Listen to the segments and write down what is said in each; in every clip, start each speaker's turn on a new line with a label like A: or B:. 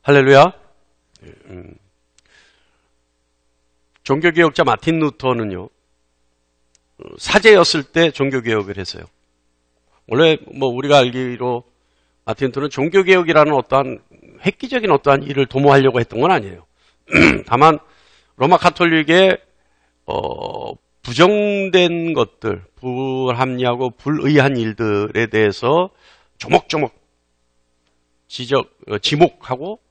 A: 할렐루야. 종교개혁자 마틴 루터는요, 사제였을 때 종교개혁을 했어요. 원래 우리가 알기로 마틴 루터는 종교개혁이라는 어떠한 획기적인 어떠한 일을 도모하려고 했던 건 아니에요. 다만 로마 가톨릭의 부정된 것들, 불합리하고 불의한 일들에 대해서 조목조목 지목하고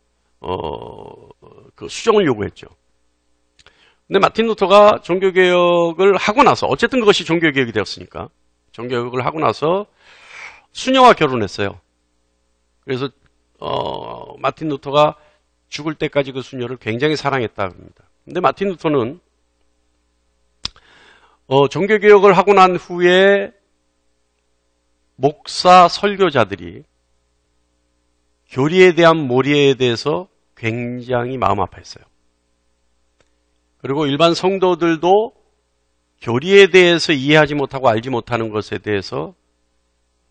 A: 그 수정을 요구했죠. 근데 마틴 루터가 종교개혁을 하고 나서, 어쨌든 그것이 종교개혁이 되었으니까, 종교개혁을 하고 나서 수녀와 결혼했어요. 그래서 마틴 루터가 죽을 때까지 그 수녀를 굉장히 사랑했다고 합니다. 근데 마틴 루터는 종교개혁을 하고 난 후에 목사 설교자들이 교리에 대한 몰이에 대해서 굉장히 마음 아파했어요. 그리고 일반 성도들도 교리에 대해서 이해하지 못하고 알지 못하는 것에 대해서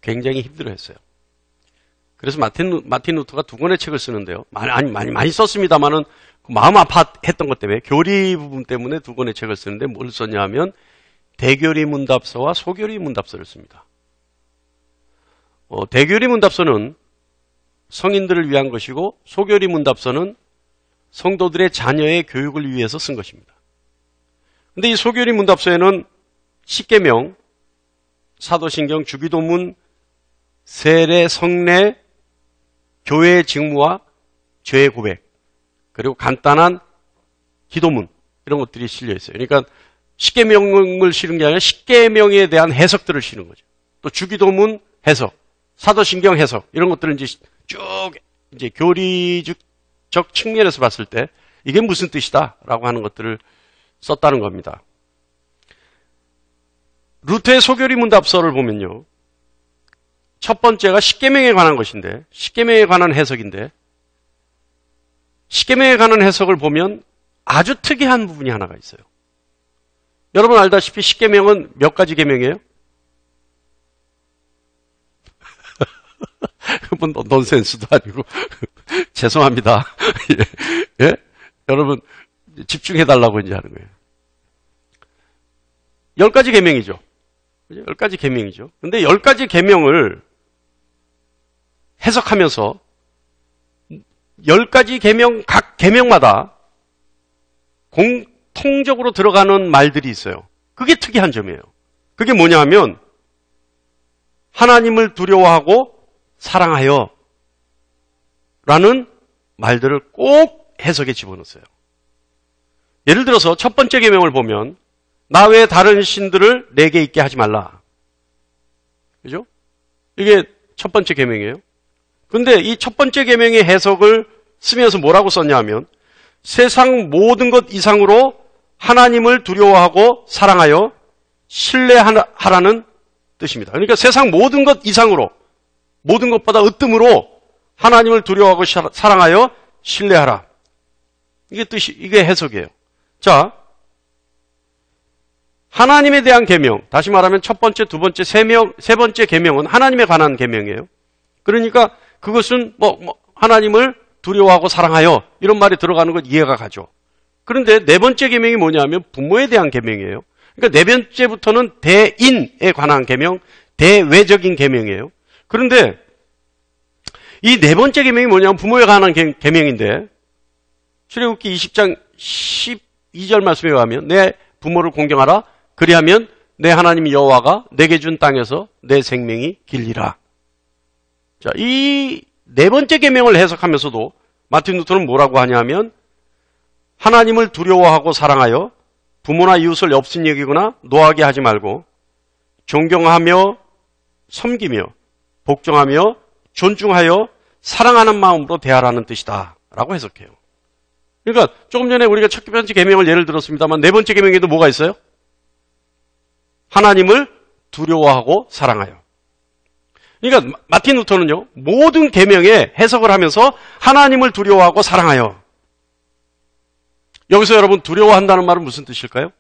A: 굉장히 힘들어했어요. 그래서 마틴 루터가 두 권의 책을 쓰는데요. 많이 썼습니다만은 마음 아파했던 것 때문에, 교리 부분 때문에 두 권의 책을 쓰는데 뭘 썼냐 하면 대교리 문답서와 소교리 문답서를 씁니다. 대교리 문답서는 성인들을 위한 것이고, 소교리 문답서는 성도들의 자녀의 교육을 위해서 쓴 것입니다. 근데 이 소교리 문답서에는 십계명, 사도신경, 주기도문, 세례, 성례, 교회의 직무와 죄의 고백, 그리고 간단한 기도문, 이런 것들이 실려 있어요. 그러니까 십계명을 실은 게 아니라 십계명에 대한 해석들을 실은 거죠. 또 주기도문 해석, 사도신경 해석, 이런 것들을 이제 쭉 교리적 측면에서 봤을 때 이게 무슨 뜻이다라고 하는 것들을 썼다는 겁니다. 루터의 소교리 문답서를 보면요, 첫 번째가 십계명에 관한 것인데, 십계명에 관한 해석인데, 십계명에 관한 해석을 보면 아주 특이한 부분이 하나가 있어요. 여러분 알다시피 십계명은 몇 가지 계명이에요? 뭐 넌센스도 아니고 죄송합니다. 예? 여러분 집중해달라고 이제 하는 거예요. 10가지 계명이죠. 10가지 계명이죠. 근데 10가지 계명을 해석하면서 10가지 계명, 각 계명마다 공통적으로 들어가는 말들이 있어요. 그게 특이한 점이에요. 그게 뭐냐 하면 하나님을 두려워하고 사랑하여 라는 말들을 꼭 해석에 집어넣었어요. 예를 들어서 첫 번째 계명을 보면 나 외에 다른 신들을 내게 있게 하지 말라. 그죠? 이게 첫 번째 계명이에요. 근데 이 첫 번째 계명의 해석을 쓰면서 뭐라고 썼냐 하면 세상 모든 것 이상으로 하나님을 두려워하고 사랑하여 신뢰하라는 뜻입니다. 그러니까 세상 모든 것 이상으로, 모든 것보다 으뜸으로 하나님을 두려워하고 사랑하여 신뢰하라. 이게 해석이에요. 자, 하나님에 대한 계명, 다시 말하면 첫 번째, 두 번째, 세 번째 계명은 하나님에 관한 계명이에요. 그러니까 그것은 하나님을 두려워하고 사랑하여 이런 말이 들어가는 것 이해가 가죠. 그런데 네 번째 계명이 뭐냐면 부모에 대한 계명이에요. 그러니까 네 번째부터는 대인에 관한 계명, 대외적인 계명이에요. 그런데 이 네 번째 계명이 뭐냐면 부모에 관한 계명인데, 출애굽기 20장 12절 말씀에 가면 내 부모를 공경하라. 그리하면 내 하나님 여호와가 내게 준 땅에서 내 생명이 길리라. 자, 이 네 번째 계명을 해석하면서도 마틴 루터는 뭐라고 하냐면 하나님을 두려워하고 사랑하여 부모나 이웃을 엽순히 여기거나 노하게 하지 말고 존경하며 섬기며 복종하며 존중하여 사랑하는 마음으로 대하라는 뜻이다 라고 해석해요. 그러니까 조금 전에 우리가 첫 번째 계명을 예를 들었습니다만 네 번째 계명에도 뭐가 있어요? 하나님을 두려워하고 사랑하여. 그러니까 마틴 루터는요, 모든 계명에 해석을 하면서 하나님을 두려워하고 사랑하여. 여기서 여러분 두려워한다는 말은 무슨 뜻일까요?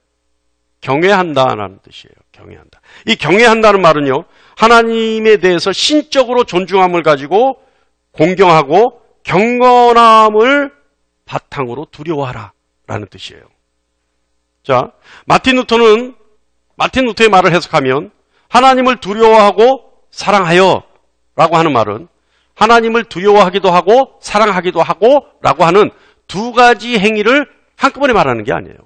A: 경외한다라는 뜻이에요. 경외한다. 이 경외한다는 말은요, 하나님에 대해서 신적으로 존중함을 가지고 공경하고 경건함을 바탕으로 두려워하라 라는 뜻이에요. 자, 마틴 루터의 말을 해석하면 하나님을 두려워하고 사랑하여 라고 하는 말은 하나님을 두려워하기도 하고 사랑하기도 하고 라고 하는 두 가지 행위를 한꺼번에 말하는 게 아니에요.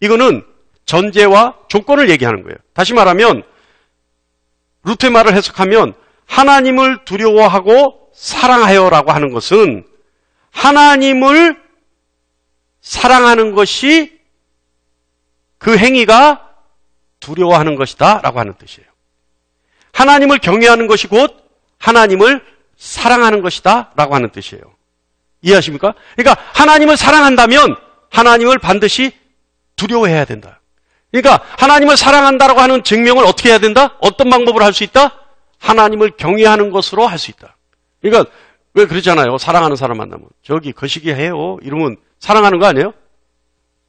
A: 이거는 전제와 조건을 얘기하는 거예요. 다시 말하면 루터의 말을 해석하면 하나님을 두려워하고 사랑하여라고 하는 것은 하나님을 사랑하는 것이 그 행위가 두려워하는 것이다 라고 하는 뜻이에요. 하나님을 경외하는 것이 곧 하나님을 사랑하는 것이다 라고 하는 뜻이에요. 이해하십니까? 그러니까 하나님을 사랑한다면 하나님을 반드시 두려워해야 된다. 그러니까 하나님을 사랑한다라고 하는 증명을 어떻게 해야 된다? 어떤 방법으로 할 수 있다? 하나님을 경외하는 것으로 할 수 있다. 그러니까 왜 그러잖아요. 사랑하는 사람 만나면 저기 거시기 해요. 이러면 사랑하는 거 아니에요?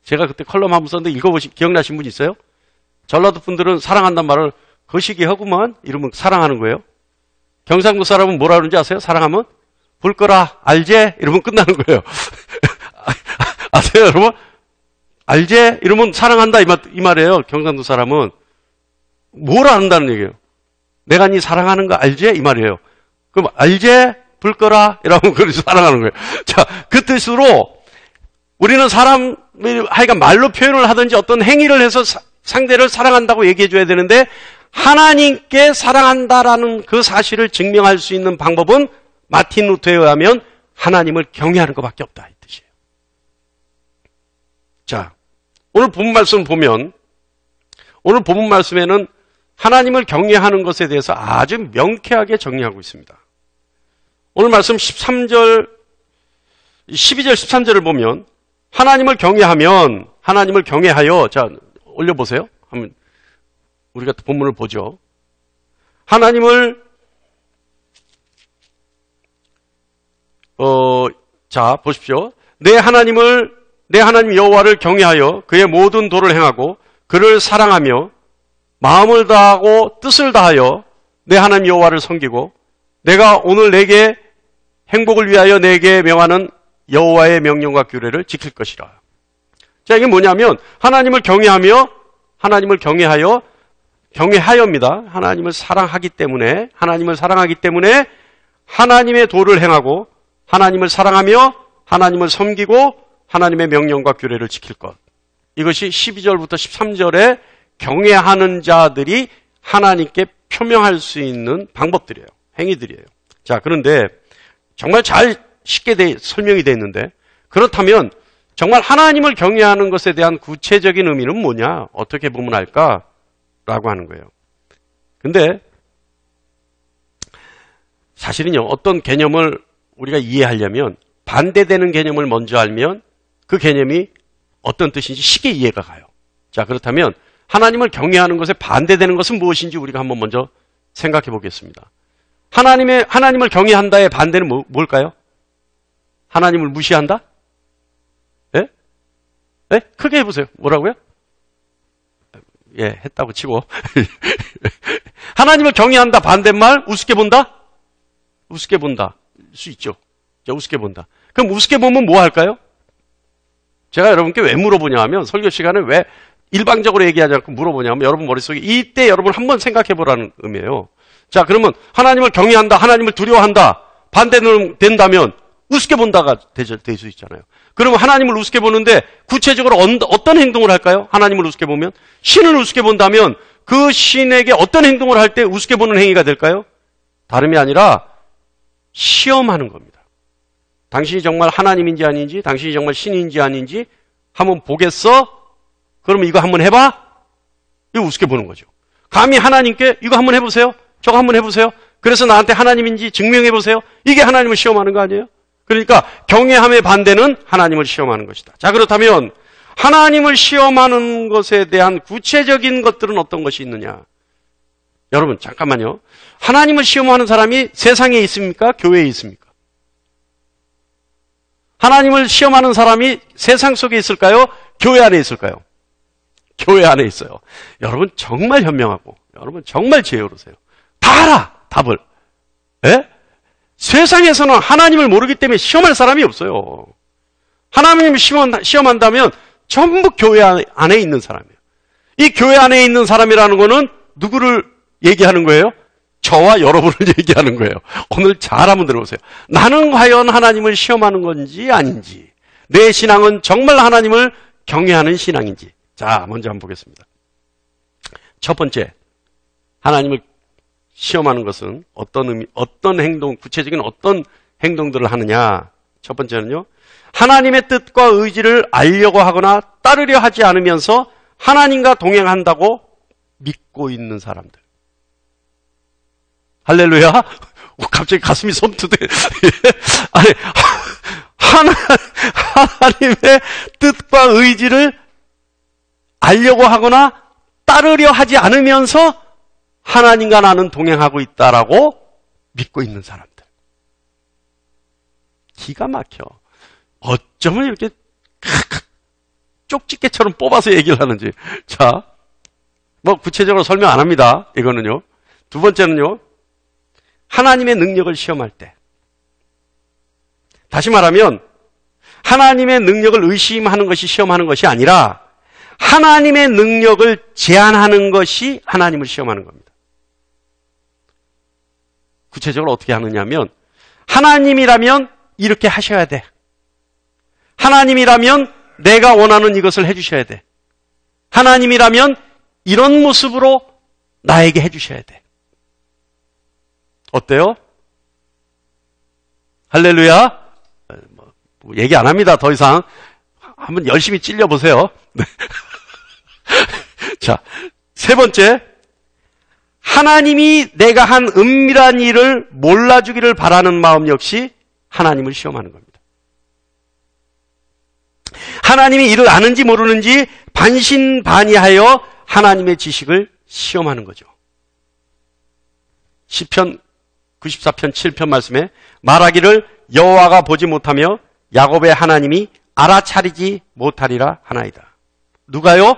A: 제가 그때 컬럼 한번 썼는데 기억나신 분 있어요? 전라도 분들은 사랑한다는 말을 거시기 하구만 이러면 사랑하는 거예요. 경상도 사람은 뭐라 그러는지 아세요? 사랑하면 불 꺼라 알제 이러면 끝나는 거예요. 아세요 여러분? 알제 이러면 사랑한다 이 말이에요. 경상도 사람은 뭘 안다는 얘기예요. 내가 니 사랑하는 거 알제 이 말이에요. 그럼 알제 불 꺼라 이러면 그래서 사랑하는 거예요. 자, 그 뜻으로 우리는 사람이 하여간 말로 표현을 하든지 어떤 행위를 해서 상대를 사랑한다고 얘기해 줘야 되는데 하나님께 사랑한다라는 그 사실을 증명할 수 있는 방법은 마틴 루터에 의하면 하나님을 경외하는 것밖에 없다 이 뜻이에요. 자, 오늘 본문 말씀 보면 오늘 본문 말씀에는 하나님을 경외하는 것에 대해서 아주 명쾌하게 정리하고 있습니다. 오늘 말씀 12절 13절을 보면 하나님을 경외하면 하나님을 경외하여 자 올려보세요. 한번 우리가 본문을 보죠. 하나님을 자 보십시오. 내 하나님 여호와를 경외하여 그의 모든 도를 행하고 그를 사랑하며 마음을 다하고 뜻을 다하여 내 하나님 여호와를 섬기고 내가 오늘 내게 행복을 위하여 내게 명하는 여호와의 명령과 규례를 지킬 것이라. 자, 이게 뭐냐면 하나님을 경외하여입니다. 하나님을 사랑하기 때문에 하나님의 도를 행하고 하나님을 사랑하며 하나님을 섬기고 하나님의 명령과 규례를 지킬 것. 이것이 12절부터 13절에 경외하는 자들이 하나님께 표명할 수 있는 방법들이에요. 행위들이에요. 자, 그런데 정말 잘 쉽게 설명이 되어 있는데 그렇다면 정말 하나님을 경외하는 것에 대한 구체적인 의미는 뭐냐? 어떻게 보면 알까? 라고 하는 거예요. 근데 사실은요, 어떤 개념을 우리가 이해하려면 반대되는 개념을 먼저 알면 그 개념이 어떤 뜻인지 쉽게 이해가 가요. 자, 그렇다면 하나님을 경외하는 것에 반대되는 것은 무엇인지 우리가 한번 먼저 생각해 보겠습니다. 하나님을 경외한다의 반대는 뭘까요? 하나님을 무시한다? 예? 예? 크게 해보세요. 뭐라고요? 예, 했다고 치고. 하나님을 경외한다 반대말 우습게 본다? 우습게 본다. 수 있죠. 자, 우습게 본다. 그럼 우습게 보면 뭐 할까요? 제가 여러분께 왜 물어보냐 하면 설교 시간에 왜 일방적으로 얘기하지 않고 물어보냐 하면 여러분 머릿속에 이때 여러분 한번 생각해 보라는 의미예요. 자, 그러면 하나님을 경외한다, 하나님을 두려워한다 반대는 된다면 우습게 본다가 될 수 있잖아요. 그러면 하나님을 우습게 보는데 구체적으로 어떤 행동을 할까요? 하나님을 우습게 보면 신을 우습게 본다면 그 신에게 어떤 행동을 할 때 우습게 보는 행위가 될까요? 다름이 아니라 시험하는 겁니다. 당신이 정말 하나님인지 아닌지, 당신이 정말 신인지 아닌지 한번 보겠어? 그러면 이거 한번 해봐? 이거 우습게 보는 거죠. 감히 하나님께 이거 한번 해보세요? 저거 한번 해보세요? 그래서 나한테 하나님인지 증명해보세요? 이게 하나님을 시험하는 거 아니에요? 그러니까 경외함의 반대는 하나님을 시험하는 것이다. 자, 그렇다면 하나님을 시험하는 것에 대한 구체적인 것들은 어떤 것이 있느냐? 여러분 잠깐만요. 하나님을 시험하는 사람이 세상에 있습니까? 교회에 있습니까? 하나님을 시험하는 사람이 세상 속에 있을까요? 교회 안에 있을까요? 교회 안에 있어요. 여러분 정말 현명하고 여러분 정말 지혜로우세요. 다 알아 답을. 예? 세상에서는 하나님을 모르기 때문에 시험할 사람이 없어요. 하나님을 시험한다면 전부 교회 안에 있는 사람이에요. 이 교회 안에 있는 사람이라는 거는 누구를 얘기하는 거예요? 저와 여러분을 얘기하는 거예요. 오늘 잘 한번 들어보세요. 나는 과연 하나님을 시험하는 건지 아닌지, 내 신앙은 정말 하나님을 경외하는 신앙인지. 자, 먼저 한번 보겠습니다. 첫 번째, 하나님을 시험하는 것은 어떤 행동, 구체적인 어떤 행동들을 하느냐. 첫 번째는요, 하나님의 뜻과 의지를 알려고 하거나 따르려 하지 않으면서 하나님과 동행한다고 믿고 있는 사람들. 할렐루야. 갑자기 가슴이 섬투대. 아니, 하나님의 뜻과 의지를 알려고 하거나 따르려 하지 않으면서 하나님과 나는 동행하고 있다라고 믿고 있는 사람들. 기가 막혀. 어쩌면 이렇게 쪽집게처럼 뽑아서 얘기를 하는지. 자, 뭐 구체적으로 설명 안 합니다. 이거는요. 두 번째는요, 하나님의 능력을 시험할 때. 다시 말하면 하나님의 능력을 의심하는 것이 시험하는 것이 아니라 하나님의 능력을 제한하는 것이 하나님을 시험하는 겁니다. 구체적으로 어떻게 하느냐면, 하나님이라면 이렇게 하셔야 돼. 하나님이라면 내가 원하는 이것을 해주셔야 돼. 하나님이라면 이런 모습으로 나에게 해주셔야 돼. 어때요? 할렐루야? 뭐 얘기 안 합니다. 더 이상. 한번 열심히 찔려보세요. 네. 자, 세 번째. 하나님이 내가 한 은밀한 일을 몰라주기를 바라는 마음 역시 하나님을 시험하는 겁니다. 하나님이 이를 아는지 모르는지 반신반의하여 하나님의 지식을 시험하는 거죠. 시편 94편 7편 말씀에 말하기를 여호와가 보지 못하며 야곱의 하나님이 알아차리지 못하리라 하나이다. 누가요?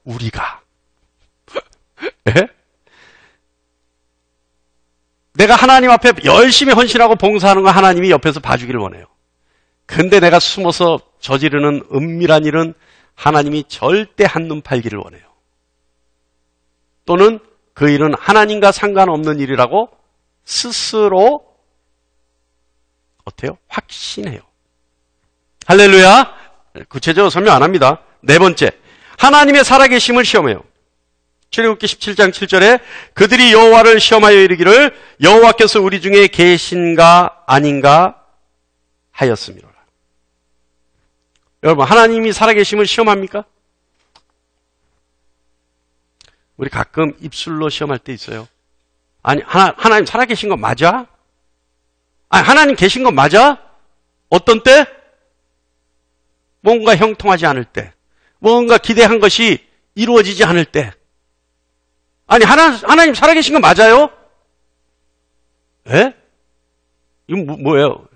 A: 우리가. 예? 내가 하나님 앞에 열심히 헌신하고 봉사하는 거 하나님이 옆에서 봐주기를 원해요. 근데 내가 숨어서 저지르는 은밀한 일은 하나님이 절대 한눈 팔기를 원해요. 또는 그 일은 하나님과 상관없는 일이라고 스스로 어때요? 확신해요. 할렐루야. 구체적으로 설명 안 합니다. 네 번째, 하나님의 살아계심을 시험해요. 출애굽기 17장 7절에 그들이 여호와를 시험하여 이르기를 여호와께서 우리 중에 계신가 아닌가 하였음이로라. 여러분, 하나님이 살아계심을 시험합니까? 우리 가끔 입술로 시험할 때 있어요. 아니, 하나님 살아계신 거 맞아? 아니, 하나님 계신 거 맞아? 어떤 때? 뭔가 형통하지 않을 때. 뭔가 기대한 것이 이루어지지 않을 때. 아니, 하나님 살아계신 거 맞아요? 예? 이건 뭐예요?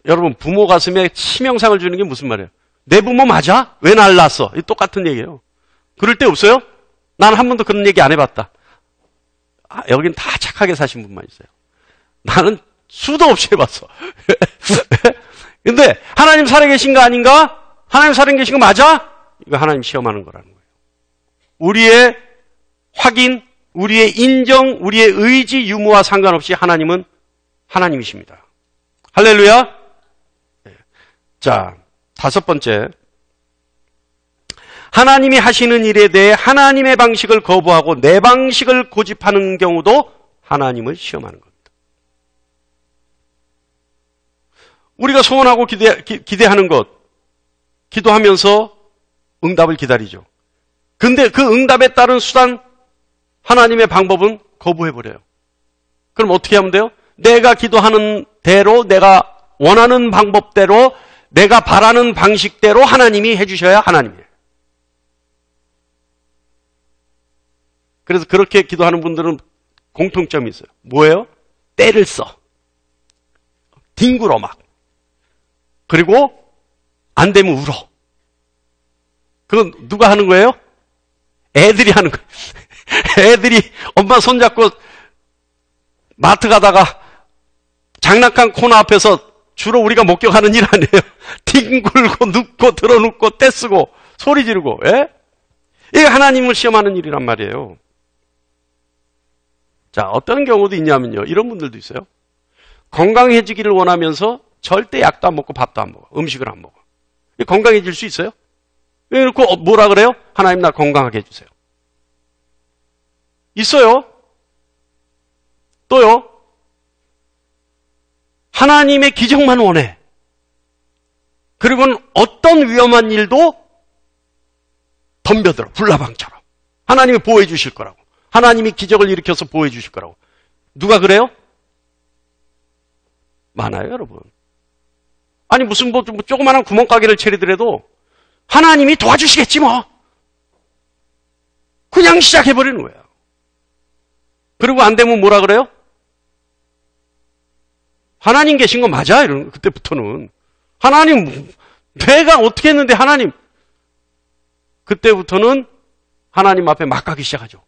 A: 여러분, 부모 가슴에 치명상을 주는 게 무슨 말이에요? 내 부모 맞아? 왜 날 낳았어? 똑같은 얘기예요. 그럴 때 없어요? 난 한 번도 그런 얘기 안 해봤다. 여긴 다 착하게 사신 분만 있어요. 나는 수도 없이 해봤어. 근데 하나님 살아계신 거 아닌가? 하나님 살아계신 거 맞아? 이거 하나님 시험하는 거라는 거예요. 우리의 확인, 우리의 인정, 우리의 의지, 유무와 상관없이 하나님은 하나님이십니다. 할렐루야. 자, 다섯 번째. 하나님이 하시는 일에 대해 하나님의 방식을 거부하고 내 방식을 고집하는 경우도 하나님을 시험하는 겁니다. 우리가 소원하고 기대하는 것, 기도하면서 응답을 기다리죠. 근데 그 응답에 따른 수단, 하나님의 방법은 거부해버려요. 그럼 어떻게 하면 돼요? 내가 기도하는 대로, 내가 원하는 방법대로, 내가 바라는 방식대로 하나님이 해주셔야 하나님이에요. 그래서 그렇게 기도하는 분들은 공통점이 있어요. 뭐예요? 때를 써. 뒹굴어 막. 그리고 안 되면 울어. 그건 누가 하는 거예요? 애들이 하는 거예요. 애들이 엄마 손잡고 마트 가다가 장난감 코너 앞에서 주로 우리가 목격하는 일 아니에요. 뒹굴고 눕고 들어눕고 떼쓰고 소리 지르고, 예? 이게 하나님을 시험하는 일이란 말이에요. 자, 어떤 경우도 있냐면요. 이런 분들도 있어요. 건강해지기를 원하면서 절대 약도 안 먹고 밥도 안 먹어. 음식을 안 먹어. 건강해질 수 있어요? 그래놓고 뭐라 그래요? 하나님 나 건강하게 해주세요. 있어요. 또요. 하나님의 기적만 원해. 그리고는 어떤 위험한 일도 덤벼들어. 불나방처럼. 하나님이 보호해 주실 거라고. 하나님이 기적을 일으켜서 보호해 주실 거라고. 누가 그래요? 많아요, 여러분. 아니 무슨 뭐 조그마한 구멍가게를 차리더라도 하나님이 도와주시겠지 뭐. 그냥 시작해버리는 거예요. 그리고 안 되면 뭐라 그래요? 하나님 계신 거 맞아? 이런 그때부터는. 하나님, 내가 어떻게 했는데 하나님. 그때부터는 하나님 앞에 막 가기 시작하죠.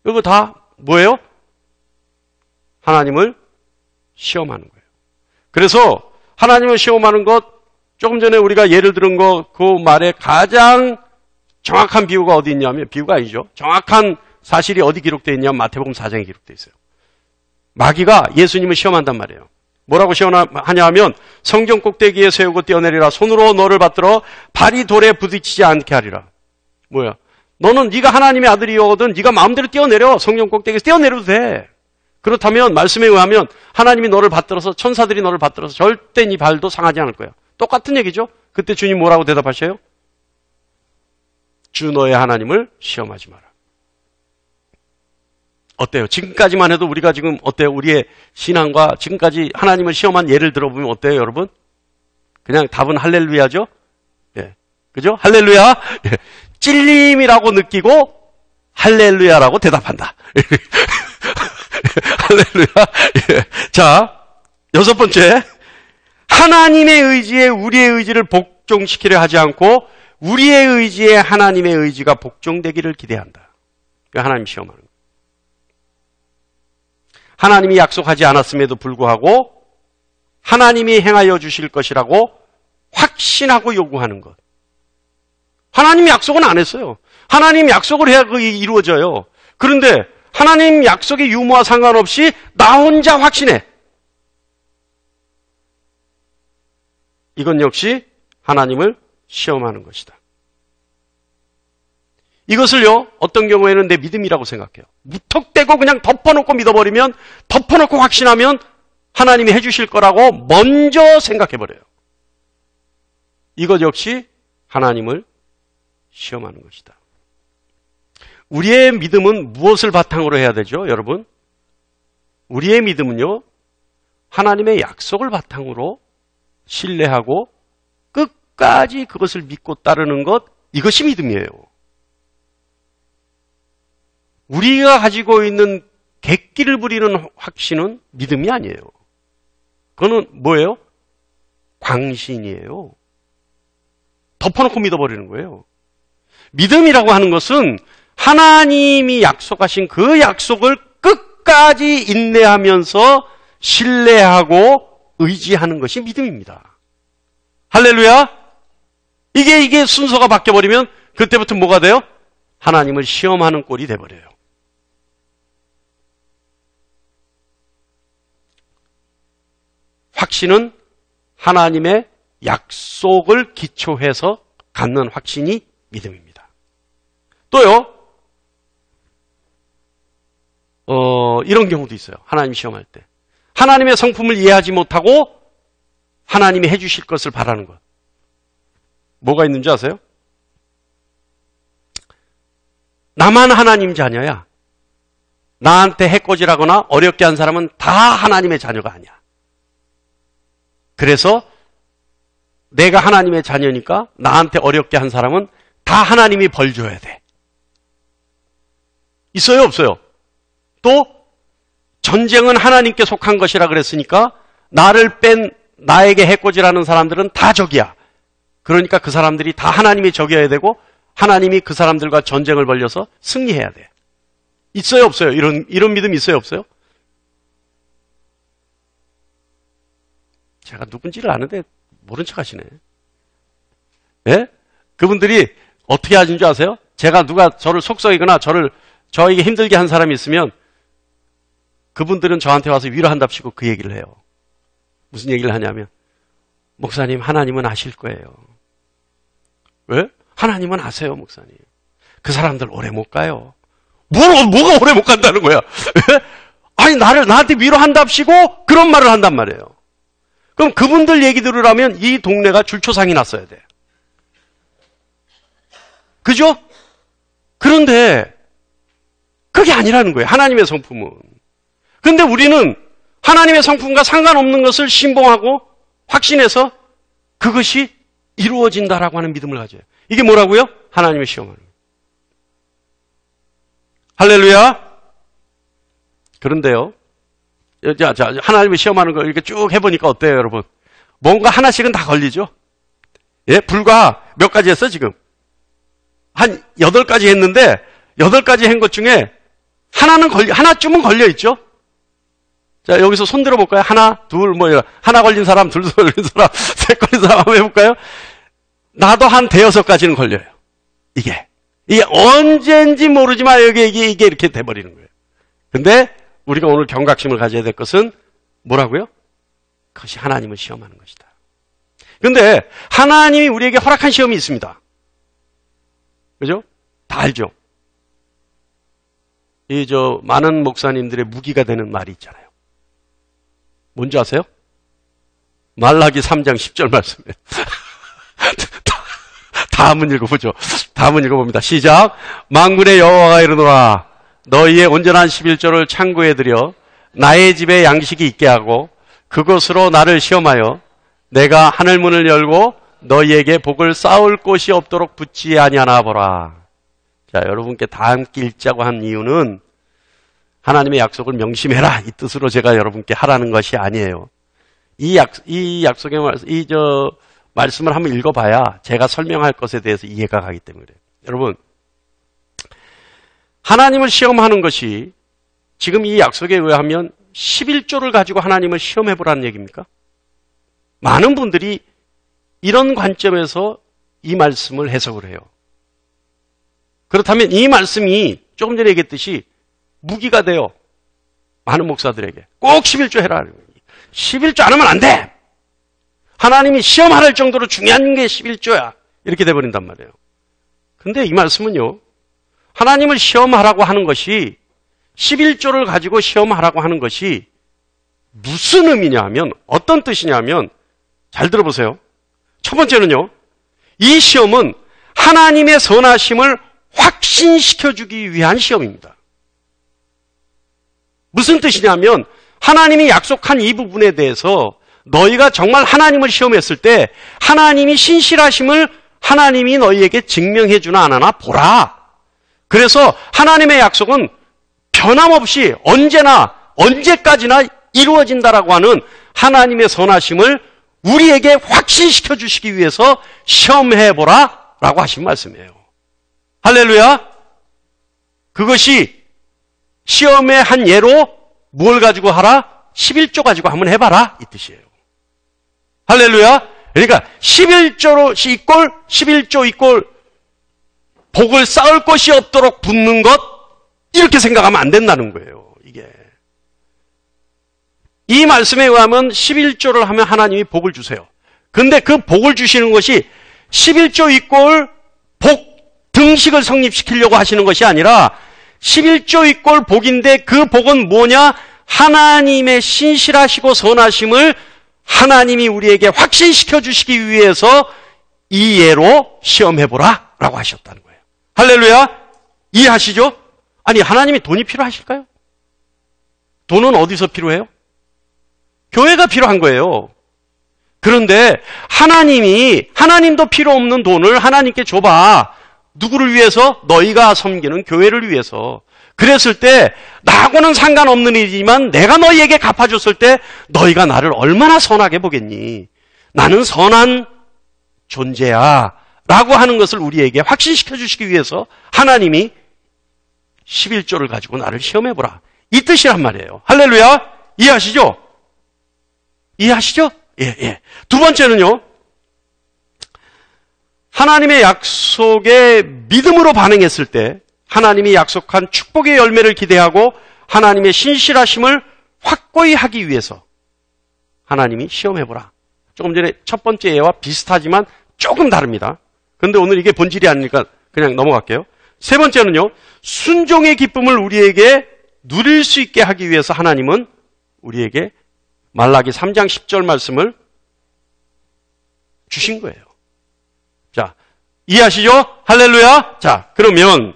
A: 이거 다 뭐예요? 하나님을 시험하는 거예요. 그래서 하나님을 시험하는 것, 조금 전에 우리가 예를 들은 거, 그 말에 가장 정확한 비유가 어디 있냐면, 비유가 아니죠. 정확한 사실이 어디 기록되어 있냐면 마태복음 4장에 기록되어 있어요. 마귀가 예수님을 시험한단 말이에요. 뭐라고 시험하냐 하면 성전 꼭대기에 세우고 뛰어내리라. 손으로 너를 받들어 발이 돌에 부딪히지 않게 하리라. 뭐야? 너는 네가 하나님의 아들이거든. 네가 마음대로 뛰어내려. 성전 꼭대기에서 뛰어내려도 돼. 그렇다면 말씀에 의하면 하나님이 너를 받들어서 천사들이 너를 받들어서 절대 네 발도 상하지 않을 거야. 똑같은 얘기죠. 그때 주님 뭐라고 대답하셔요? 주 너의 하나님을 시험하지 마라. 어때요? 지금까지만 해도 우리가 지금 어때요? 우리의 신앙과 지금까지 하나님을 시험한 예를 들어보면 어때요, 여러분? 그냥 답은 할렐루야죠? 예. 그죠? 할렐루야? 예. 찔림이라고 느끼고 할렐루야라고 대답한다. 할렐루야. 예. 자, 6번째. 하나님의 의지에 우리의 의지를 복종시키려 하지 않고 우리의 의지에 하나님의 의지가 복종되기를 기대한다. 하나님 시험하는 거예요. 하나님이 약속하지 않았음에도 불구하고 하나님이 행하여 주실 것이라고 확신하고 요구하는 것. 하나님이 약속은 안 했어요. 하나님 약속을 해야 그게 이루어져요. 그런데 하나님 약속의 유무와 상관없이 나 혼자 확신해. 이건 역시 하나님을 시험하는 것이다. 이것을요, 어떤 경우에는 내 믿음이라고 생각해요. 무턱대고 그냥 덮어놓고 믿어버리면, 덮어놓고 확신하면 하나님이 해주실 거라고 먼저 생각해버려요. 이것 역시 하나님을 시험하는 것이다. 우리의 믿음은 무엇을 바탕으로 해야 되죠, 여러분? 우리의 믿음은요, 하나님의 약속을 바탕으로 신뢰하고 끝까지 그것을 믿고 따르는 것, 이것이 믿음이에요. 우리가 가지고 있는 객기를 부리는 확신은 믿음이 아니에요. 그거는 뭐예요? 광신이에요. 덮어놓고 믿어버리는 거예요. 믿음이라고 하는 것은 하나님이 약속하신 그 약속을 끝까지 인내하면서 신뢰하고 의지하는 것이 믿음입니다. 할렐루야! 이게 순서가 바뀌어버리면 그때부터 뭐가 돼요? 하나님을 시험하는 꼴이 돼버려요. 확신은 하나님의 약속을 기초해서 갖는 확신이 믿음입니다. 또요, 이런 경우도 있어요. 하나님 시험할 때. 하나님의 성품을 이해하지 못하고 하나님이 해주실 것을 바라는 것. 뭐가 있는지 아세요? 나만 하나님 자녀야. 나한테 해코지라거나 어렵게 한 사람은 다 하나님의 자녀가 아니야. 그래서 내가 하나님의 자녀니까 나한테 어렵게 한 사람은 다 하나님이 벌 줘야 돼. 있어요, 없어요? 또 전쟁은 하나님께 속한 것이라 그랬으니까 나를 뺀 나에게 해코지라는 사람들은 다 적이야. 그러니까 그 사람들이 다 하나님의 적이어야 되고 하나님이 그 사람들과 전쟁을 벌려서 승리해야 돼. 있어요, 없어요? 이런 믿음 있어요, 없어요? 제가 누군지를 아는데 모른 척 하시네. 예? 그분들이 어떻게 하신 줄 아세요? 제가 누가 저를 속썩이거나 저에게 힘들게 한 사람이 있으면 그분들은 저한테 와서 위로한답시고 그 얘기를 해요. 무슨 얘기를 하냐면, 목사님, 하나님은 아실 거예요. 왜? 하나님은 아세요, 목사님. 그 사람들 오래 못 가요. 뭐가 오래 못 간다는 거야? 아니, 나한테 위로한답시고 그런 말을 한단 말이에요. 그럼 그분들 얘기 들으려면 이 동네가 줄초상이 났어야 돼. 그죠? 그런데 그게 아니라는 거예요. 하나님의 성품은. 그런데 우리는 하나님의 성품과 상관없는 것을 신봉하고 확신해서 그것이 이루어진다라고 하는 믿음을 가져요. 이게 뭐라고요? 하나님을 시험하는 거예요. 할렐루야. 그런데요. 자, 하나님을 시험하는 거 이렇게 쭉 해보니까 어때요, 여러분? 뭔가 하나씩은 다 걸리죠? 예, 불과 몇 가지 했어, 지금? 한 8가지 했는데, 8가지 한 것 중에 하나쯤은 걸려있죠? 자, 여기서 손 들어볼까요? 하나, 둘, 하나 걸린 사람, 둘 걸린 사람, 셋 걸린 사람 한번 해볼까요? 나도 한 5-6가지는 걸려요. 이게 언제인지 모르지만 이게 이렇게 돼버리는 거예요. 근데 우리가 오늘 경각심을 가져야 될 것은 뭐라고요? 그것이 하나님을 시험하는 것이다. 그런데 하나님이 우리에게 허락한 시험이 있습니다. 그죠? 다 알죠? 많은 목사님들의 무기가 되는 말이 있잖아요. 뭔지 아세요? 말라기 3장 10절 말씀이에요. 다 한번 읽어보죠. 다 한번 읽어봅니다. 시작. 만군의 여호와가 이르노라. 너희의 온전한 11조를 창고에 들여 나의 집에 양식이 있게 하고 그것으로 나를 시험하여 내가 하늘문을 열고 너희에게 복을 쌓을 곳이 없도록 붙지 아니하나 보라. 자, 여러분께 다 함께 읽자고 한 이유는 하나님의 약속을 명심해라 이 뜻으로 제가 여러분께 하라는 것이 아니에요. 이 약속의 말씀을 한번 읽어봐야 제가 설명할 것에 대해서 이해가 가기 때문에 그래요. 여러분, 하나님을 시험하는 것이 지금 이 약속에 의하면 11조를 가지고 하나님을 시험해보라는 얘기입니까? 많은 분들이 이런 관점에서 이 말씀을 해석을 해요. 그렇다면 이 말씀이 조금 전에 얘기했듯이 무기가 돼요. 많은 목사들에게. 꼭 11조 해라. 11조 안 하면 안 돼! 하나님이 시험할 정도로 중요한 게 11조야. 이렇게 돼버린단 말이에요. 근데 이 말씀은요, 하나님을 시험하라고 하는 것이 11조를 가지고 시험하라고 하는 것이 무슨 의미냐 하면 어떤 뜻이냐 하면 잘 들어보세요. 첫 번째는요, 이 시험은 하나님의 선하심을 확신시켜주기 위한 시험입니다. 무슨 뜻이냐면 하나님이 약속한 이 부분에 대해서 너희가 정말 하나님을 시험했을 때 하나님이 신실하심을 하나님이 너희에게 증명해 주나 안 하나 보라. 그래서 하나님의 약속은 변함없이 언제나 언제까지나 이루어진다라고 하는 하나님의 선하심을 우리에게 확신시켜 주시기 위해서 시험해보라 라고 하신 말씀이에요. 할렐루야. 그것이 시험의 한 예로 뭘 가지고 하라? 11조 가지고 한번 해봐라 이 뜻이에요. 할렐루야. 그러니까 11조 이꼴 복을 쌓을 것이 없도록 붙는 것, 이렇게 생각하면 안 된다는 거예요. 이게 이 말씀에 의하면 11조를 하면 하나님이 복을 주세요. 근데 그 복을 주시는 것이 11조 이꼴 복 등식을 성립시키려고 하시는 것이 아니라 11조 이꼴 복인데 그 복은 뭐냐? 하나님의 신실하시고 선하심을 하나님이 우리에게 확신시켜 주시기 위해서 이 예로 시험해보라 라고 하셨다는 거예요. 할렐루야. 이해하시죠? 아니, 하나님이 돈이 필요하실까요? 돈은 어디서 필요해요? 교회가 필요한 거예요. 그런데 하나님도 필요 없는 돈을 하나님께 줘봐. 누구를 위해서? 너희가 섬기는 교회를 위해서. 그랬을 때 나하고는 상관없는 일이지만 내가 너희에게 갚아줬을 때 너희가 나를 얼마나 선하게 보겠니? 나는 선한 존재야 라고 하는 것을 우리에게 확신시켜 주시기 위해서 하나님이 11조를 가지고 나를 시험해보라 이 뜻이란 말이에요. 할렐루야. 이해하시죠? 이해하시죠? 예. 두 번째는요. 하나님의 약속에 믿음으로 반응했을 때 하나님이 약속한 축복의 열매를 기대하고 하나님의 신실하심을 확고히 하기 위해서 하나님이 시험해보라. 조금 전에 첫 번째 예와 비슷하지만 조금 다릅니다. 그런데 오늘 이게 본질이 아니니까 그냥 넘어갈게요. 세 번째는요. 순종의 기쁨을 우리에게 누릴 수 있게 하기 위해서 하나님은 우리에게 말라기 3장 10절 말씀을 주신 거예요. 자, 이해하시죠? 할렐루야. 자, 그러면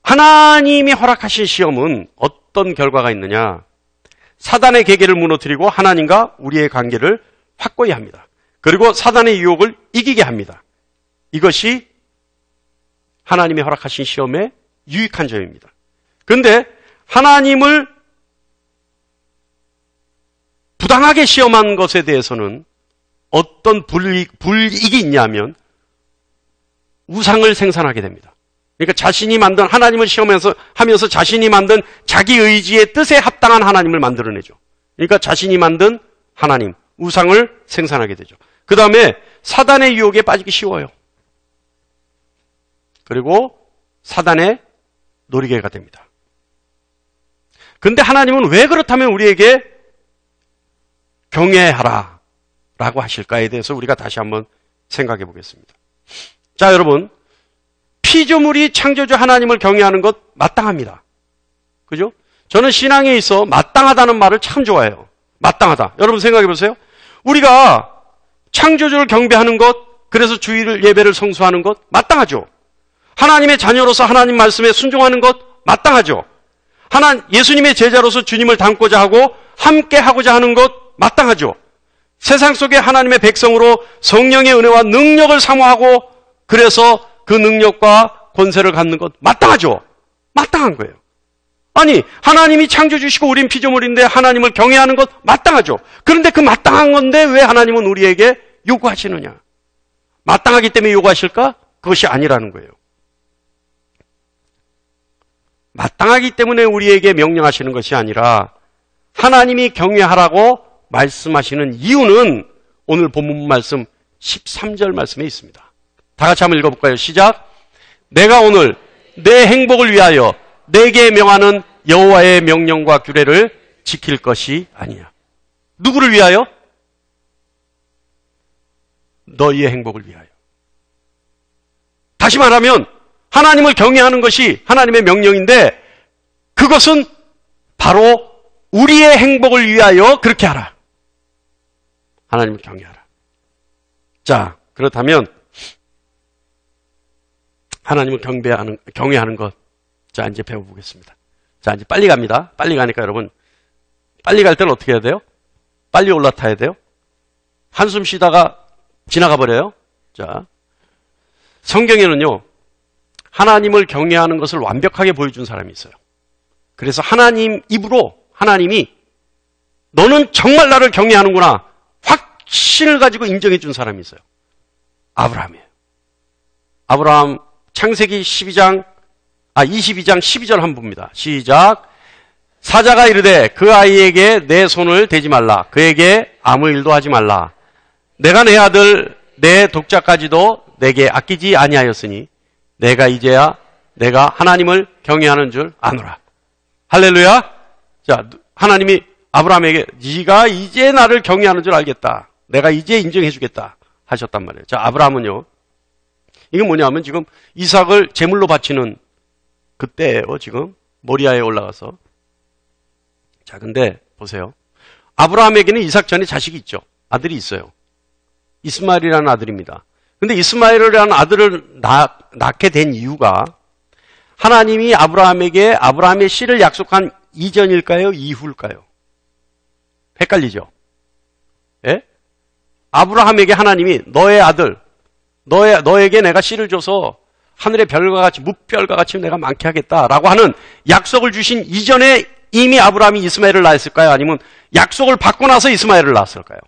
A: 하나님이 허락하신 시험은 어떤 결과가 있느냐? 사단의 계계를 무너뜨리고 하나님과 우리의 관계를 확고히 합니다. 그리고 사단의 유혹을 이기게 합니다. 이것이 하나님이 허락하신 시험의 유익한 점입니다. 그런데 하나님을 부당하게 시험한 것에 대해서는 어떤 불이익이 있냐면 우상을 생산하게 됩니다. 그러니까 자신이 만든 하나님을 시험하면서 자신이 만든 자기 의지의 뜻에 합당한 하나님을 만들어내죠. 그러니까 자신이 만든 하나님, 우상을 생산하게 되죠. 그 다음에 사단의 유혹에 빠지기 쉬워요. 그리고 사단의 놀이개가 됩니다. 그런데 하나님은 왜 그렇다면 우리에게 경외하라 라고 하실까에 대해서 우리가 다시 한번 생각해 보겠습니다. 자, 여러분, 피조물이 창조주 하나님을 경외하는 것 마땅합니다. 그죠? 저는 신앙에 있어 마땅하다는 말을 참 좋아해요. 마땅하다. 여러분 생각해 보세요. 우리가 창조주를 경배하는 것, 그래서 주일 예배를 성수하는 것 마땅하죠. 하나님의 자녀로서 하나님 말씀에 순종하는 것 마땅하죠. 예수님의 제자로서 주님을 닮고자 하고 함께 하고자 하는 것 마땅하죠. 세상 속에 하나님의 백성으로 성령의 은혜와 능력을 사모하고 그래서 그 능력과 권세를 갖는 것 마땅하죠. 마땅한 거예요. 아니, 하나님이 창조주시고 우린 피조물인데 하나님을 경외하는 것 마땅하죠. 그런데 그 마땅한 건데 왜 하나님은 우리에게 요구하시느냐? 마땅하기 때문에 요구하실까? 그것이 아니라는 거예요. 마땅하기 때문에 우리에게 명령하시는 것이 아니라 하나님이 경외하라고 말씀하시는 이유는 오늘 본문 말씀 13절 말씀에 있습니다. 다 같이 한번 읽어볼까요? 시작. 내가 오늘 내 행복을 위하여 내게 명하는 여호와의 명령과 규례를 지킬 것이 아니야. 누구를 위하여? 너희의 행복을 위하여. 다시 말하면 하나님을 경외하는 것이 하나님의 명령인데 그것은 바로 우리의 행복을 위하여 그렇게 하라. 하나님을 경외하라. 자, 그렇다면 하나님을 경외하는 것. 자, 이제 배워보겠습니다. 자, 이제 빨리 갑니다. 빨리 가니까 여러분, 빨리 갈 때는 어떻게 해야 돼요? 빨리 올라타야 돼요? 한숨 쉬다가 지나가 버려요? 자, 성경에는요, 하나님을 경외하는 것을 완벽하게 보여준 사람이 있어요. 그래서 하나님 입으로 하나님이 너는 정말 나를 경외하는구나 확신을 가지고 인정해 준 사람이 있어요. 아브라함이에요. 아브라함 창세기 22장 12절 한번 봅니다. 시작. 사자가 이르되 그 아이에게 내 손을 대지 말라. 그에게 아무 일도 하지 말라. 내가 내 아들 내 독자까지도 내게 아끼지 아니하였으니 내가 이제야 내가 하나님을 경외하는 줄 아노라. 할렐루야. 자, 하나님이 아브라함에게 네가 이제 나를 경외하는 줄 알겠다. 내가 이제 인정해 주겠다 하셨단 말이에요. 자, 아브라함은요. 이게 뭐냐면 지금 이삭을 제물로 바치는 그때예요. 지금 모리아에 올라가서. 자, 근데 보세요. 아브라함에게는 이삭 전에 자식이 있죠. 아들이 있어요. 이스마엘이라는 아들입니다. 근데 이스마엘이라는 아들을 낳게 된 이유가 하나님이 아브라함에게 아브라함의 씨를 약속한 이전일까요? 이후일까요? 헷갈리죠? 예? 아브라함에게 하나님이 너의 아들, 너에게 내가 씨를 줘서 하늘의 별과 같이 무별과 같이 내가 많게 하겠다라고 하는 약속을 주신 이전에 이미 아브라함이 이스마엘을 낳았을까요? 아니면 약속을 받고 나서 이스마엘을 낳았을까요?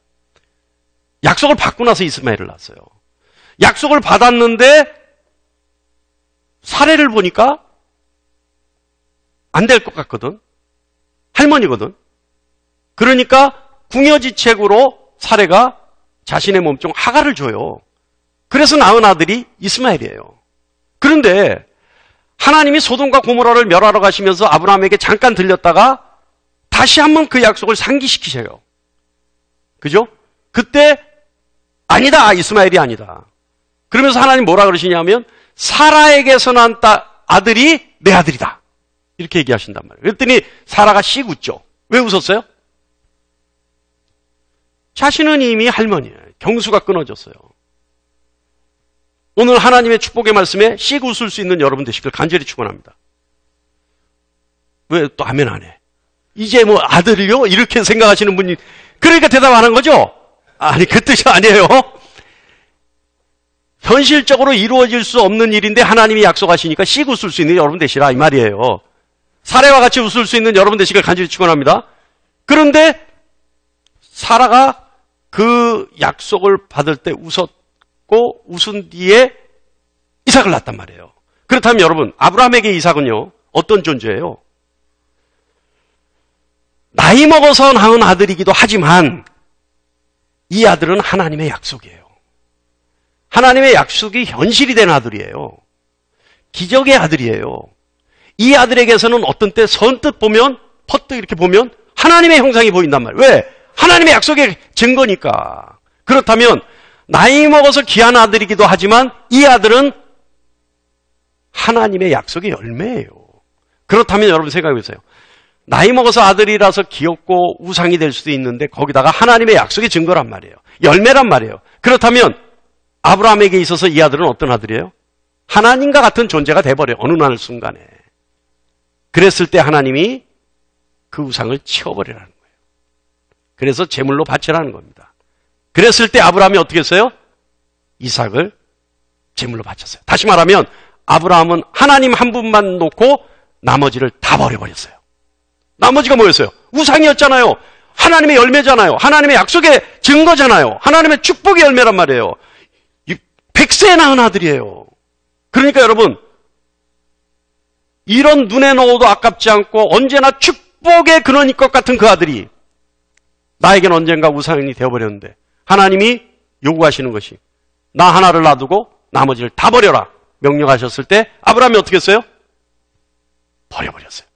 A: 약속을 받고 나서 이스마엘을 낳았어요. 약속을 받았는데 사례를 보니까 안 될 것 같거든. 할머니거든. 그러니까 궁여지책으로 사레가 자신의 몸종 하가를 줘요. 그래서 낳은 아들이 이스마엘이에요. 그런데 하나님이 소돔과 고모라를 멸하러 가시면서 아브라함에게 잠깐 들렸다가 다시 한번 그 약속을 상기시키셔요. 그죠? 그때 아니다, 이스마엘이 아니다. 그러면서 하나님 뭐라 그러시냐면 사라에게서 난 아들이 내 아들이다. 이렇게 얘기하신단 말이에요. 그랬더니 사라가 씩 웃죠. 왜 웃었어요? 자신은 이미 할머니예요. 경수가 끊어졌어요. 오늘 하나님의 축복의 말씀에 씩 웃을 수 있는 여러분 되시길 간절히 축원합니다. 왜 또 아멘 안 해? 이제 뭐 아들이요? 이렇게 생각하시는 분이 그러니까 대답 안 한 거죠? 아니 그 뜻이 아니에요. 현실적으로 이루어질 수 없는 일인데 하나님이 약속하시니까 씩 웃을 수 있는 여러분 되시라 이 말이에요. 사례와 같이 웃을 수 있는 여러분 되시길 간절히 축원합니다. 그런데 사라가 그 약속을 받을 때 웃었고 웃은 뒤에 이삭을 낳았단 말이에요. 그렇다면 여러분 아브라함에게 이삭은요 어떤 존재예요? 나이 먹어서 낳은 아들이기도 하지만 이 아들은 하나님의 약속이에요. 하나님의 약속이 현실이 된 아들이에요. 기적의 아들이에요. 이 아들에게서는 어떤 때 선뜻 보면 퍼뜩 이렇게 보면 하나님의 형상이 보인단 말이에요. 왜? 하나님의 약속의 증거니까. 그렇다면 나이 먹어서 귀한 아들이기도 하지만 이 아들은 하나님의 약속의 열매예요. 그렇다면 여러분 생각해 보세요. 나이 먹어서 아들이라서 귀엽고 우상이 될 수도 있는데 거기다가 하나님의 약속의 증거란 말이에요. 열매란 말이에요. 그렇다면 아브라함에게 있어서 이 아들은 어떤 아들이에요? 하나님과 같은 존재가 돼버려요. 어느 날 순간에. 그랬을 때 하나님이 그 우상을 치워버리라는 거예요. 그래서 제물로 바치라는 겁니다. 그랬을 때 아브라함이 어떻게 했어요? 이삭을 제물로 바쳤어요. 다시 말하면 아브라함은 하나님 한 분만 놓고 나머지를 다 버려버렸어요. 나머지가 뭐였어요? 우상이었잖아요. 하나님의 열매잖아요. 하나님의 약속의 증거잖아요. 하나님의 축복의 열매란 말이에요. 100세에 낳은 아들이에요. 그러니까 여러분 이런 눈에 넣어도 아깝지 않고 언제나 축복의 근원일 것 같은 그 아들이 나에겐 언젠가 우상이 되어버렸는데 하나님이 요구하시는 것이 나 하나를 놔두고 나머지를 다 버려라 명령하셨을 때 아브라함이 어떻게 했어요? 버려버렸어요.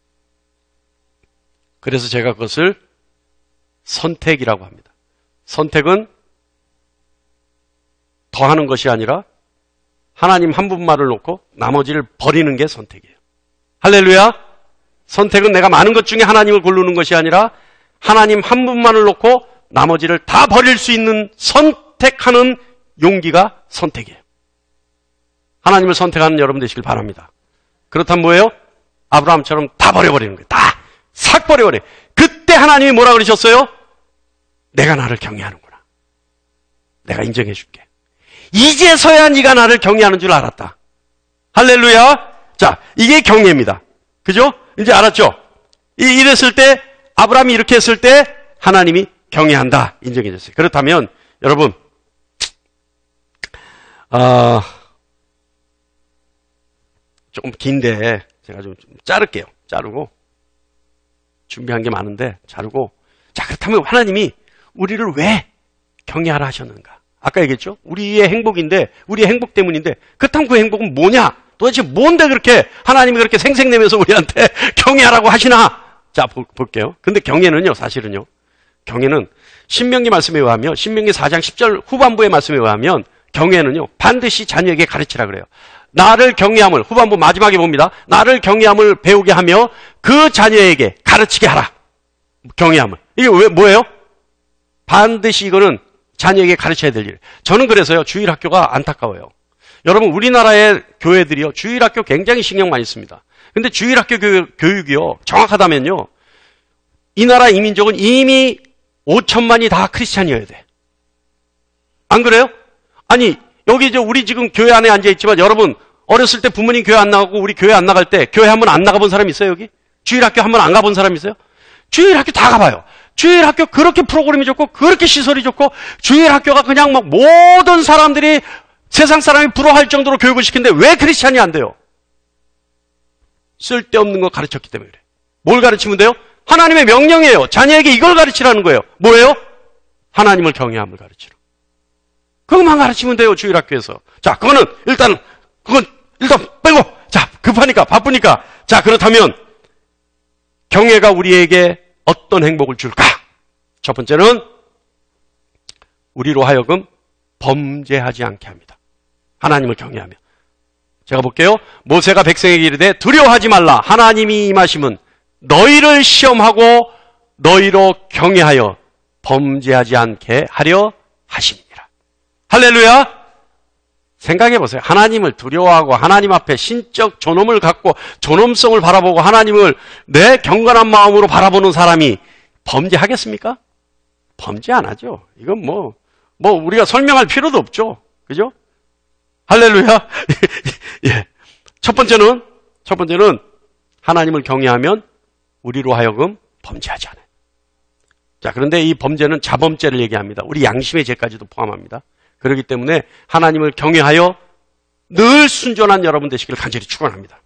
A: 그래서 제가 그것을 선택이라고 합니다. 선택은 더하는 것이 아니라 하나님 한 분만을 놓고 나머지를 버리는 게 선택이에요. 할렐루야. 선택은 내가 많은 것 중에 하나님을 고르는 것이 아니라 하나님 한 분만을 놓고 나머지를 다 버릴 수 있는 선택하는 용기가 선택이에요. 하나님을 선택하는 여러분 되시길 바랍니다. 그렇다면 뭐예요? 아브라함처럼 다 버려버리는 거예요. 다 싹 버려버려요. 그때 하나님이 뭐라 그러셨어요? 내가 나를 경외하는구나. 내가 인정해 줄게. 이제서야 네가 나를 경외하는 줄 알았다. 할렐루야. 자, 이게 경외입니다. 그죠? 이제 알았죠? 이랬을 때 아브라함이 이렇게 했을 때 하나님이 경외한다. 인정해 줬어요. 그렇다면 여러분 조금 긴데 제가 좀 자를게요. 자르고 준비한 게 많은데 자르고 자 그렇다면 하나님이 우리를 왜 경외하라 하셨는가? 아까 얘기했죠? 우리의 행복인데 우리의 행복 때문인데 그렇다면 그 행복은 뭐냐? 도대체 뭔데 그렇게 하나님이 그렇게 생색내면서 우리한테 경외하라고 하시나? 자 볼게요. 근데 경외는요 사실은요 경외는 신명기 말씀에 의하면 신명기 4장 10절 후반부의 말씀에 의하면 경외는요 반드시 자녀에게 가르치라 그래요. 나를 경외함을 후반부 마지막에 봅니다. 나를 경외함을 배우게 하며 그 자녀에게 가르치게 하라. 경외함을. 이게 왜 뭐예요? 반드시 이거는 자녀에게 가르쳐야 될 일. 저는 그래서요 주일학교가 안타까워요. 여러분 우리나라의 교회들이요 주일학교 굉장히 신경 많이 씁니다. 근데 주일학교 교육이요 정확하다면요 이 나라 이민족은 이미 5천만이 다 크리스찬이어야 돼. 안 그래요? 아니 여기 우리 지금 교회 안에 앉아있지만 여러분 어렸을 때 부모님 교회 안 나가고 우리 교회 안 나갈 때 교회 한번 안 나가본 사람 있어요 여기? 주일학교 한번 안 가본 사람 있어요? 주일학교 다 가봐요. 주일학교 그렇게 프로그램이 좋고 그렇게 시설이 좋고 주일학교가 그냥 막 모든 사람들이 세상 사람이 부러워할 정도로 교육을 시키는데 왜 크리스찬이 안 돼요? 쓸데없는 거 가르쳤기 때문에 그래. 뭘 가르치면 돼요? 하나님의 명령이에요. 자녀에게 이걸 가르치라는 거예요. 뭐예요? 하나님을 경외함을 가르치라. 그것만 가르치면 돼요, 주일학교에서. 자, 그건 일단 빼고. 자, 급하니까, 바쁘니까. 자, 그렇다면, 경외가 우리에게 어떤 행복을 줄까? 첫 번째는, 우리로 하여금 범죄하지 않게 합니다. 하나님을 경외하며. 제가 볼게요. 모세가 백성에게 이르되 두려워하지 말라. 하나님이 임하심은 너희를 시험하고 너희로 경외하여 범죄하지 않게 하려 하심이니라. 할렐루야. 생각해 보세요. 하나님을 두려워하고 하나님 앞에 신적 존엄을 갖고 존엄성을 바라보고 하나님을 내 경건한 마음으로 바라보는 사람이 범죄하겠습니까? 범죄 안 하죠. 이건 뭐 우리가 설명할 필요도 없죠. 그죠? 할렐루야. 예. 첫 번째는 하나님을 경외하면 우리로 하여금 범죄하지 않아요. 자, 그런데 이 범죄는 자범죄를 얘기합니다. 우리 양심의 죄까지도 포함합니다. 그렇기 때문에 하나님을 경외하여 늘 순전한 여러분 되시기를 간절히 축원합니다.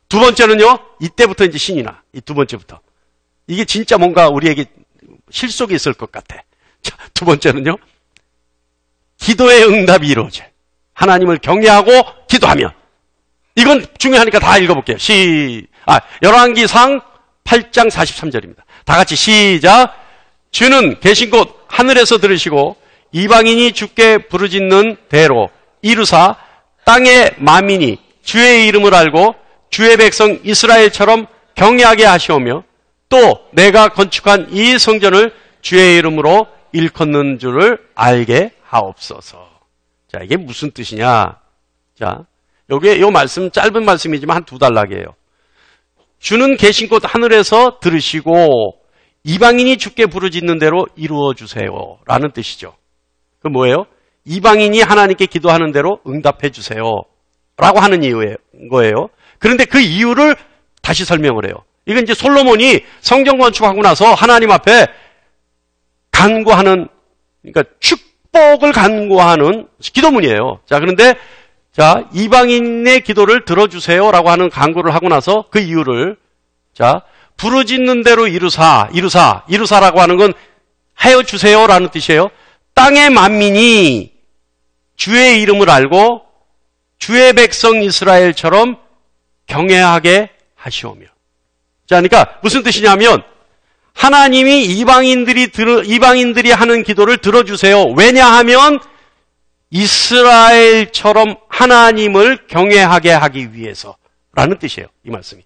A: 두 번째는요, 이때부터 이제 신이 나. 이 두 번째부터. 이게 진짜 뭔가 우리에게 실속이 있을 것 같아. 자, 두 번째는요, 기도의 응답이 이루어져요. 하나님을 경외하고 기도하면. 이건 중요하니까 다 읽어볼게요. 열왕기상 8장 43절입니다. 다 같이 시작. 주는 계신 곳 하늘에서 들으시고 이방인이 주께 부르짖는 대로 이루사 땅의 만민이 주의 이름을 알고 주의 백성 이스라엘처럼 경외하게 하시오며 또 내가 건축한 이 성전을 주의 이름으로 일컫는 줄을 알게 하옵소서. 자, 이게 무슨 뜻이냐? 자, 여기에 이 말씀 짧은 말씀이지만 한 두 단락이에요. 주는 계신 곳 하늘에서 들으시고 이방인이 주께 부르짖는 대로 이루어 주세요. 라는 뜻이죠. 그 뭐예요? 이방인이 하나님께 기도하는 대로 응답해 주세요. 라고 하는 거예요. 그런데 그 이유를 다시 설명을 해요. 이건 이제 솔로몬이 성전 건축하고 나서 하나님 앞에 간구하는, 그러니까 축복을 간구하는 기도문이에요. 자, 그런데 자, 이방인의 기도를 들어주세요라고 하는 간구를 하고 나서 그 이유를 자, 부르짖는 대로 이루사라고 하는 건 하여 주세요라는 뜻이에요. 땅의 만민이 주의 이름을 알고 주의 백성 이스라엘처럼 경외하게 하시오며. 자, 그러니까 무슨 뜻이냐면 하나님이 이방인들이 하는 기도를 들어주세요. 왜냐하면 이스라엘처럼 하나님을 경외하게 하기 위해서라는 뜻이에요. 이 말씀이.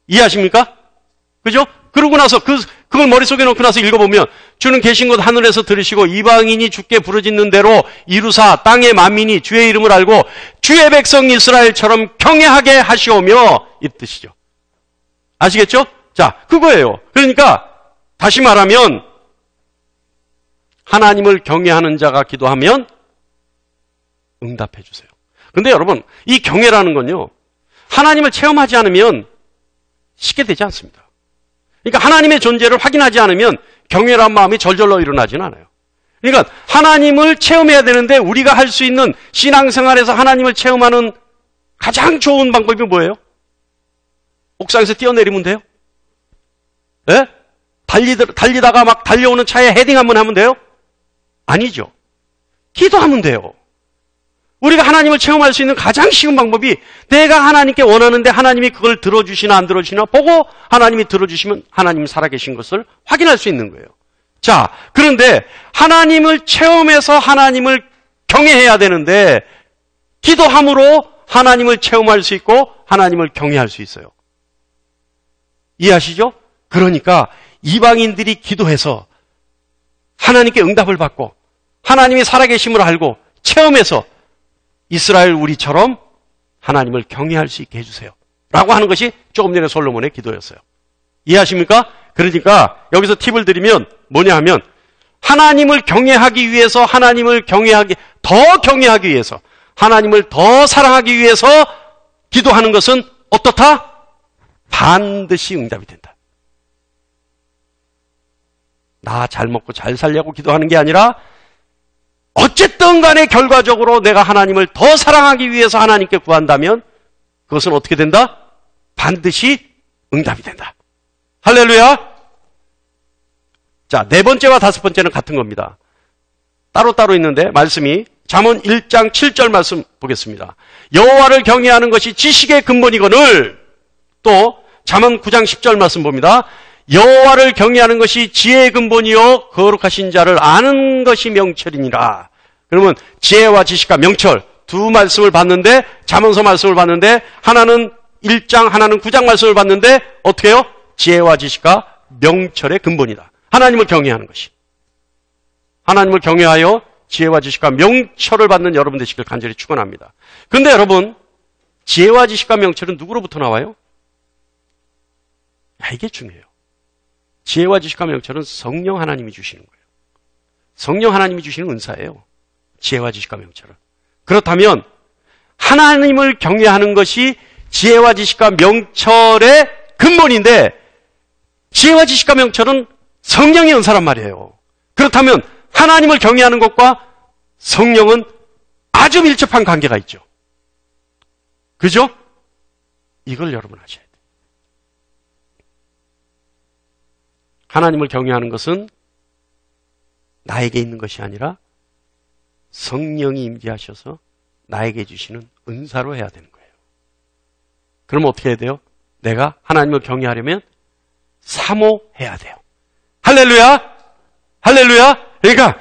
A: 이해하십니까? 그죠? 그러고 나서 그걸 머릿속에 놓고 나서 읽어보면 주는 계신 곳 하늘에서 들으시고 이방인이 주께 부르짖는 대로 이루사 땅의 만민이 주의 이름을 알고 주의 백성 이스라엘처럼 경외하게 하시오며 이 뜻이죠. 아시겠죠? 자, 그거예요. 그러니까 다시 말하면 하나님을 경외하는 자가 기도하면 응답해 주세요. 근데 여러분, 이 경외라는 건요, 하나님을 체험하지 않으면 쉽게 되지 않습니다. 그러니까 하나님의 존재를 확인하지 않으면 경외란 마음이 절절로 일어나지는 않아요. 그러니까 하나님을 체험해야 되는데 우리가 할 수 있는 신앙생활에서 하나님을 체험하는 가장 좋은 방법이 뭐예요? 옥상에서 뛰어내리면 돼요? 예? 달리다가 막 달려오는 차에 헤딩 한번 하면 돼요? 아니죠. 기도하면 돼요. 우리가 하나님을 체험할 수 있는 가장 쉬운 방법이 내가 하나님께 원하는데 하나님이 그걸 들어주시나 안 들어주시나 보고 하나님이 들어주시면 하나님이 살아계신 것을 확인할 수 있는 거예요. 자, 그런데 하나님을 체험해서 하나님을 경외해야 되는데 기도함으로 하나님을 체험할 수 있고 하나님을 경외할 수 있어요. 이해하시죠? 그러니까 이방인들이 기도해서 하나님께 응답을 받고 하나님이 살아계심을 알고 체험해서 이스라엘 우리처럼 하나님을 경외할 수 있게 해주세요. 라고 하는 것이 조금 전에 솔로몬의 기도였어요. 이해하십니까? 그러니까 여기서 팁을 드리면 뭐냐 하면 하나님을 경외하기 위해서 더 경외하기 위해서 하나님을 더 사랑하기 위해서 기도하는 것은 어떻다? 반드시 응답이 된다. 나 잘 먹고 잘 살려고 기도하는 게 아니라 어쨌든 간에 결과적으로 내가 하나님을 더 사랑하기 위해서 하나님께 구한다면 그것은 어떻게 된다? 반드시 응답이 된다. 할렐루야. 자, 네 번째와 다섯 번째는 같은 겁니다. 따로따로 있는데 말씀이 잠언 1장 7절 말씀 보겠습니다. 여호와를 경외하는 것이 지식의 근본이거늘, 또 잠언 9장 10절 말씀 봅니다. 여호와를 경외하는 것이 지혜의 근본이요 거룩하신 자를 아는 것이 명철이니라. 그러면 지혜와 지식과 명철 두 말씀을 봤는데, 잠언서 말씀을 봤는데, 하나는 1장 하나는 9장 말씀을 봤는데 어떻게 해요? 지혜와 지식과 명철의 근본이다. 하나님을 경외하는 것이. 하나님을 경외하여 지혜와 지식과 명철을 받는 여러분 되시길 간절히 축원합니다. 그런데 여러분, 지혜와 지식과 명철은 누구로부터 나와요? 이게 중요해요. 지혜와 지식과 명철은 성령 하나님이 주시는 거예요. 성령 하나님이 주시는 은사예요. 지혜와 지식과 명철은. 그렇다면 하나님을 경외하는 것이 지혜와 지식과 명철의 근본인데, 지혜와 지식과 명철은 성령의 은사란 말이에요. 그렇다면 하나님을 경외하는 것과 성령은 아주 밀접한 관계가 있죠. 그죠? 이걸 여러분 아셔야 돼요. 하나님을 경외하는 것은 나에게 있는 것이 아니라 성령이 임재하셔서 나에게 주시는 은사로 해야 되는 거예요. 그럼 어떻게 해야 돼요? 내가 하나님을 경외하려면 사모해야 돼요. 할렐루야! 할렐루야! 그러니까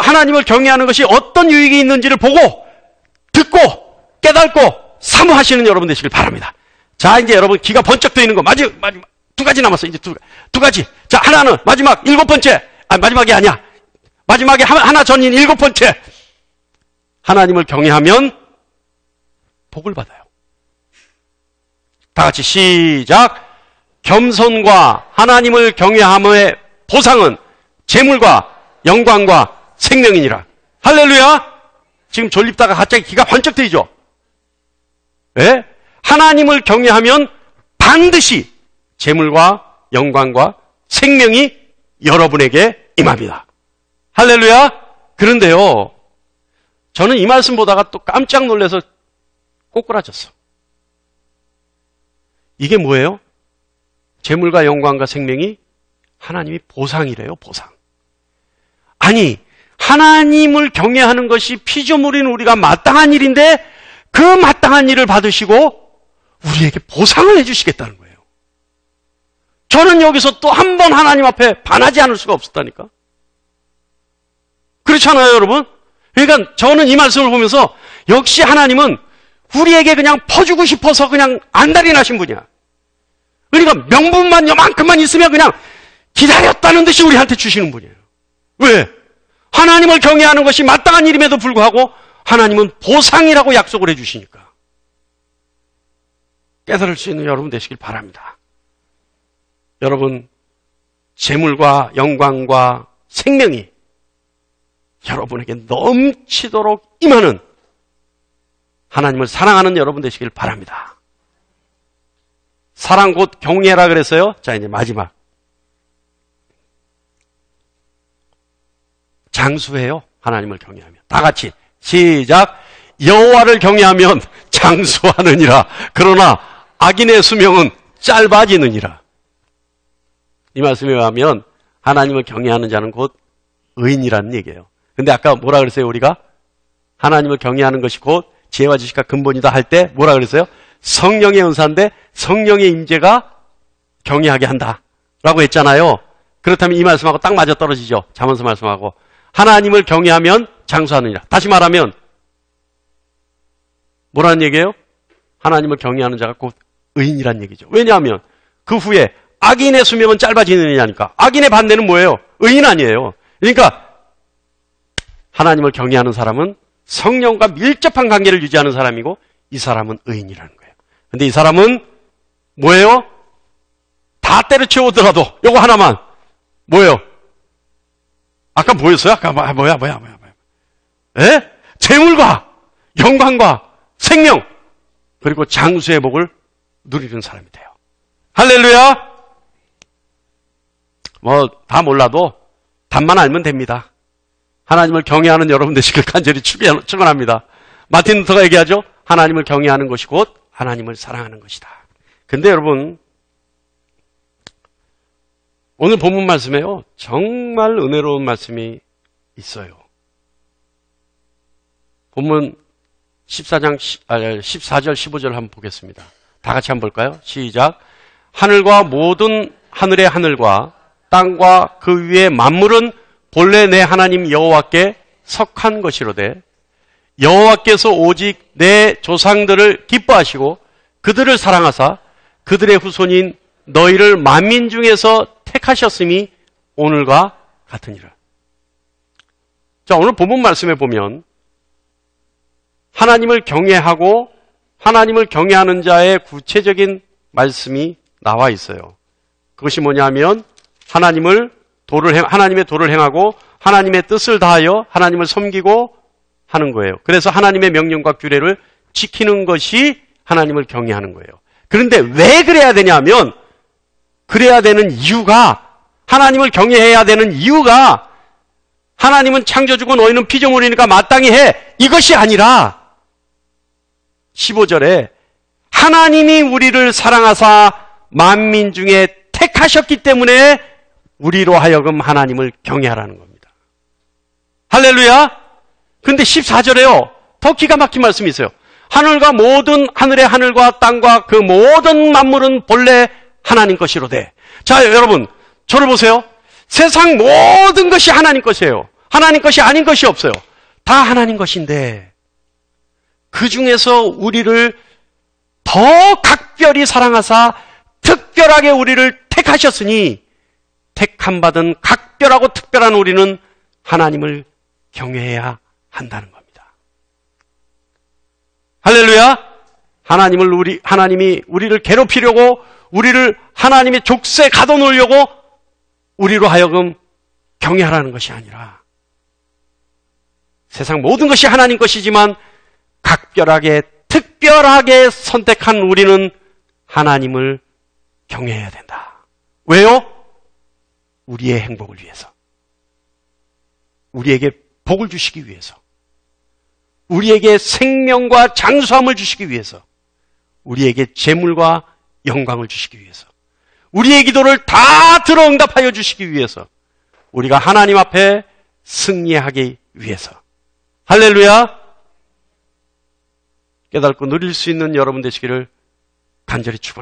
A: 하나님을 경외하는 것이 어떤 유익이 있는지를 보고 듣고 깨닫고 사모하시는 여러분 되시길 바랍니다. 자, 이제 여러분 귀가 번쩍 뜨이는 거 마지막 두 가지 남았어요. 이제 두 가지. 자, 하나는 마지막 일곱 번째. 마지막이 아니야. 마지막에 하나 전인 일곱 번째. 하나님을 경외하면 복을 받아요. 다 같이 시작. 겸손과 하나님을 경외함의 보상은 재물과 영광과 생명이니라. 할렐루야. 지금 졸립다가 갑자기 귀가 번쩍 뜨이죠. 예? 하나님을 경외하면 반드시 재물과 영광과 생명이 여러분에게 임합니다. 할렐루야. 그런데요, 저는 이 말씀 보다가 또 깜짝 놀라서 꼬꾸라졌어. 이게 뭐예요? 재물과 영광과 생명이 하나님이 보상이래요. 보상. 아니, 하나님을 경외하는 것이 피조물인 우리가 마땅한 일인데 그 마땅한 일을 받으시고 우리에게 보상을 해주시겠다는 거예요. 저는 여기서 또 한 번 하나님 앞에 반하지 않을 수가 없었다니까. 그렇잖아요, 여러분? 그러니까 저는 이 말씀을 보면서 역시 하나님은 우리에게 그냥 퍼주고 싶어서 그냥 안달이 나신 분이야. 그러니까 명분만 요만큼만 있으면 그냥 기다렸다는 듯이 우리한테 주시는 분이에요. 왜? 하나님을 경외하는 것이 마땅한 일임에도 불구하고 하나님은 보상이라고 약속을 해주시니까. 깨달을 수 있는 여러분 되시길 바랍니다. 여러분, 재물과 영광과 생명이 여러분에게 넘치도록 임하는 하나님을 사랑하는 여러분 되시길 바랍니다. 사랑 곧 경외라 그랬어요. 자, 이제 마지막. 장수해요. 하나님을 경외하면. 다 같이 시작. 여호와를 경외하면 장수하느니라. 그러나 악인의 수명은 짧아지느니라. 이 말씀에 의하면 하나님을 경외하는 자는 곧 의인이라는 얘기예요. 근데 아까 뭐라 그랬어요, 우리가? 하나님을 경외하는 것이 곧 지혜와 지식과 근본이다 할 때 뭐라 그랬어요? 성령의 은사인데 성령의 임재가 경외하게 한다라고 했잖아요. 그렇다면 이 말씀하고 딱 맞아떨어지죠. 잠언서 말씀하고. 하나님을 경외하면 장수하느니라. 다시 말하면 뭐라는 얘기예요? 하나님을 경외하는 자가 곧 의인이란 얘기죠. 왜냐하면 그 후에 악인의 수명은 짧아지느냐니까. 악인의 반대는 뭐예요? 의인 아니에요. 그러니까 하나님을 경외하는 사람은 성령과 밀접한 관계를 유지하는 사람이고 이 사람은 의인이라는 거예요. 근데 이 사람은 뭐예요? 다 때려치우더라도 요거 하나만 뭐예요? 아까 뭐였어요? 아까 뭐야? 에? 재물과 영광과 생명 그리고 장수의 복을 누리는 사람이 돼요. 할렐루야. 뭐 다 몰라도 답만 알면 됩니다. 하나님을 경외하는 여러분 되시길 간절히 축원합니다. 마틴 루터가 얘기하죠. 하나님을 경외하는 것이 곧 하나님을 사랑하는 것이다. 근데 여러분, 오늘 본문 말씀에요. 정말 은혜로운 말씀이 있어요. 본문 14절 15절 한번 보겠습니다. 다 같이 한번 볼까요? 시작. 하늘과 모든 하늘의 하늘과 땅과 그 위의 만물은 본래 내 하나님 여호와께 속한 것이로되 여호와께서 오직 내 조상들을 기뻐하시고 그들을 사랑하사 그들의 후손인 너희를 만민 중에서 택하셨음이 오늘과 같으니라. 자, 오늘 본문 말씀에 보면 하나님을 경외하고 하나님을 경외하는 자의 구체적인 말씀이 나와 있어요. 그것이 뭐냐면 하나님의 도를 행하고 하나님의 뜻을 다하여 하나님을 섬기고 하는 거예요. 그래서 하나님의 명령과 규례를 지키는 것이 하나님을 경외하는 거예요. 그런데 왜 그래야 되냐면 그래야 되는 이유가 하나님을 경외해야 되는 이유가 하나님은 창조주고 너희는 피조물이니까 마땅히 해. 이것이 아니라 15절에 하나님이 우리를 사랑하사 만민 중에 택하셨기 때문에 우리로 하여금 하나님을 경외하라는 겁니다. 할렐루야. 근데 14절에요. 더 기가 막힌 말씀이 있어요. 하늘과 모든 하늘의 하늘과 땅과 그 모든 만물은 본래 하나님 것이로되. 자, 여러분 저를 보세요. 세상 모든 것이 하나님 것이에요. 하나님 것이 아닌 것이 없어요. 다 하나님 것인데 그 중에서 우리를 더 각별히 사랑하사 특별하게 우리를 택하셨으니 택함 받은 각별하고 특별한 우리는 하나님을 경외해야 한다는 겁니다. 할렐루야. 하나님이 우리를 괴롭히려고 우리를 하나님의 족쇄에 가둬놓으려고 우리로 하여금 경외하라는 것이 아니라 세상 모든 것이 하나님 것이지만 각별하게 특별하게 선택한 우리는 하나님을 경외해야 된다. 왜요? 우리의 행복을 위해서. 우리에게 복을 주시기 위해서. 우리에게 생명과 장수함을 주시기 위해서. 우리에게 재물과 영광을 주시기 위해서. 우리의 기도를 다 들어 응답하여 주시기 위해서. 우리가 하나님 앞에 승리하기 위해서. 할렐루야. 깨닫고 누릴 수 있는 여러분 되시기를 간절히 축원합니다.